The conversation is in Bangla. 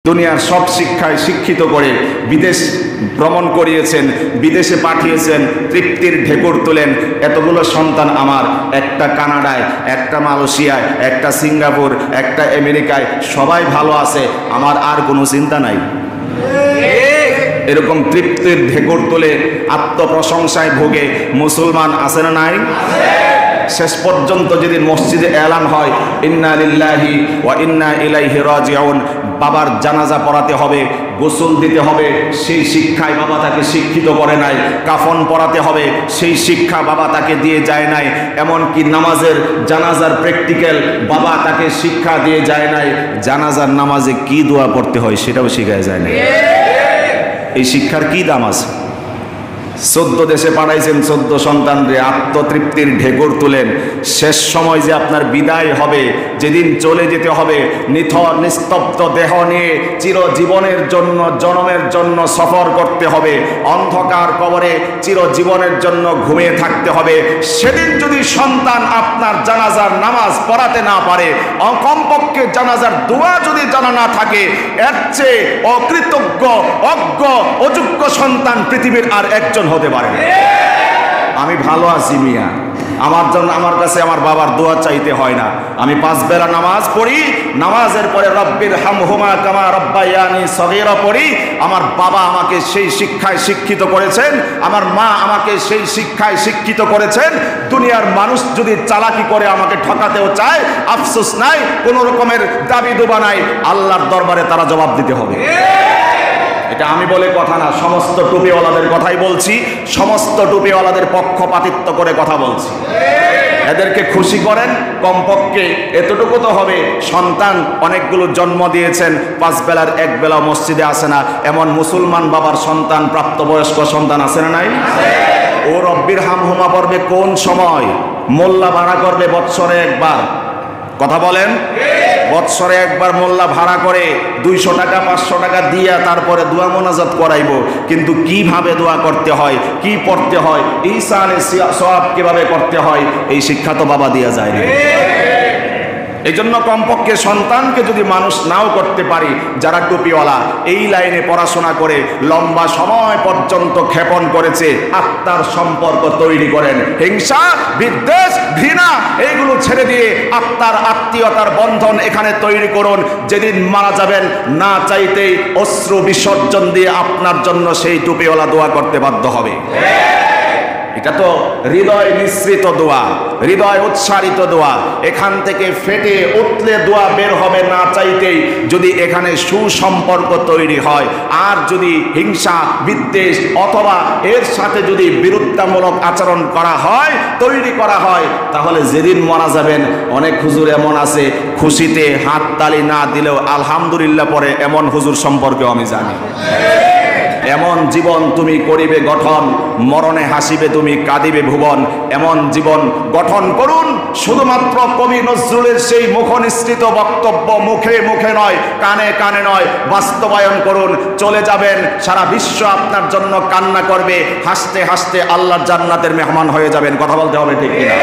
দুনিয়ার সব শিক্ষায় শিক্ষিত করে বিদেশ ভ্রমণ করিয়েছেন, বিদেশে পাঠিয়েছেন, তৃপ্তির ঢেকুর তোলেন। এতগুলো সন্তান আমার, একটা কানাডায়, একটা মালয়েশিয়ায়, একটা সিঙ্গাপুর, একটা আমেরিকায়, সবাই ভালো আছে, আমার আর কোনো চিন্তা নাই। এরকম তৃপ্তির ঢেকুর তোলে আত্মপ্রশংসায় ভোগে মুসলমান আছে না নাই? শেষ পর্যন্ত যেদিন মসজিদে এলান হয় ইন্না লিল্লাহি ওয়া ইন্না ইলাইহি রাজিউন, বাবার জানাজা পড়াতে হবে, গোসল দিতে হবে, সেই শিক্ষায় বাবা তাকে শিক্ষিত করে নাই। কাফন পরাতে হবে, সেই শিক্ষা বাবা তাকে দিয়ে যায় নাই। এমনকি নামাজের জানাজার প্র্যাকটিক্যাল বাবা তাকে শিক্ষা দিয়ে যায় নাই। জানাজার নামাজে কি দোয়া পড়তে হয় সেটাও শিখায় যায় না। এই শিক্ষার কি দাম আছে? 14 দেশে পাঠাইছেন, 14 সন্তানরে আত্মতৃপ্তির ঢেকুর তুলেন। শেষ সময় যে আপনার বিদায় হবে, যেদিন চলে যেতে হবে, নিথর নিস্তব্ধ দেহ নিয়ে চিরজীবনের জন্য, জনমের জন্য সফর করতে হবে, অন্ধকার কবরে চিরজীবনের জন্য ঘুমিয়ে থাকতে হবে। সেদিন যদি সন্তান আপনার জানাজার নামাজ পড়াতে না পারে, কমপক্ষে জানাজার দোয়া যদি জানা না থাকে, এর চেয়ে অকৃতজ্ঞ, অজ্ঞ, অযোগ্য সন্তান পৃথিবীর আর একজন হতে পারে। আমি ভালো আছি মিয়া, আমার জন্য আমার কাছে আমার বাবার দোয়া চাইতে হয় না। আমি 5 বেলা নামাজ পড়ি, নামাজের পরে রব্বির হামহুমা কামা রব্বায়ানি সগীরা পড়ি। আমার বাবা আমাকে সেই শিক্ষায় শিক্ষিত করেছেন, আমার মা আমাকে সেই শিক্ষায় শিক্ষিত করেছেন। দুনিয়ার মানুষ যদি চালাকি করে আমাকে ঠকাতেও চায়, আফসোস নাই, কোনো রকমের দাবি দুবা নাই, আল্লাহর দরবারে তারা জবাব দিতে হবে। এটা আমি বলে কথা না, সমস্ত টুপিওয়ালাদের কথাই বলছি, সমস্ত টুপিওয়ালাদের পক্ষপাতিত্ব করে কথা বলছি। এদেরকে খুশি করেন, কমপক্ষে এতটুকু তো হবে। সন্তান অনেকগুলো জন্ম দিয়েছেন, 5 বেলার 1 বেলা মসজিদে আসে না, এমন মুসলমান বাবার সন্তান, প্রাপ্তবয়স্ক সন্তান আছে না নাই? ও রব্বির হামহুমা পড়বে কোন সময়? মোল্লা ভাড়া করবে বৎসরে একবার, কথা বলেন, বৎসরে একবার মোল্লা ভাড়া করে 200 টাকা 500 টাকা দিয়া তারপরে দোয়া মোনাজাত করাইব। কিন্তু কিভাবে দোয়া করতে হয়, কি পড়তে হয়, ঈসা আলাইহিস সওয়াব কিভাবে করতে হয়, এই শিক্ষা তো বাবা দিয়া যায় না। এই জন্য কমপক্ষে সন্তানকে যদি মানুষ নাও করতে পারি, যারা টুপিওয়ালা এই লাইনে পড়াশোনা করে লম্বা সময় পর্যন্ত ক্ষেপণ করেছে, আত্মার সম্পর্ক তৈরি করেন। হিংসা, বিদ্বেষ, ঘৃণা এইগুলো ছেড়ে দিয়ে আত্মার আত্মীয়তার বন্ধন এখানে তৈরি করুন। যেদিন মারা যাবেন, না চাইতেই অশ্রু বিসর্জন দিয়ে আপনার জন্য সেই টুপিওয়ালা দোয়া করতে বাধ্য হবে। এটা তো হৃদয় মিশ্রিত দোয়া, হৃদয় উচ্চারিত দোয়া। এখান থেকে ফেটে উঠলে দোয়া বের হবে না চাইতেই, যদি এখানে সুসম্পর্ক তৈরি হয়। আর যদি হিংসা, বিদ্বেষ অথবা এর সাথে যদি বিরুদ্ধামূলক আচরণ করা হয়, তৈরি করা হয়, তাহলে যেদিন মারা যাবেন, অনেক হুজুর এমন আছে খুশিতে হাততালি না দিলেও আলহামদুলিল্লাহ পরে, এমন হুজুর সম্পর্কে আমি জানি। এমন জীবন তুমি করিবে গঠন, মরণে হাসিবে তুমি কাঁদিবে ভুবন। এমন জীবন গঠন করুন। শুধুমাত্র কবি নজরুলের সেই মুখনিসৃত বক্তব্য মুখে মুখে নয়, কানে কানে নয়, বাস্তবায়ন করুন। চলে যাবেন, সারা বিশ্ব আপনার জন্য কান্না করবে, হাসতে হাসতে আল্লাহর জান্নাতের মেহমান হয়ে যাবেন। কথা বলতে হবে ঠিক কিনা?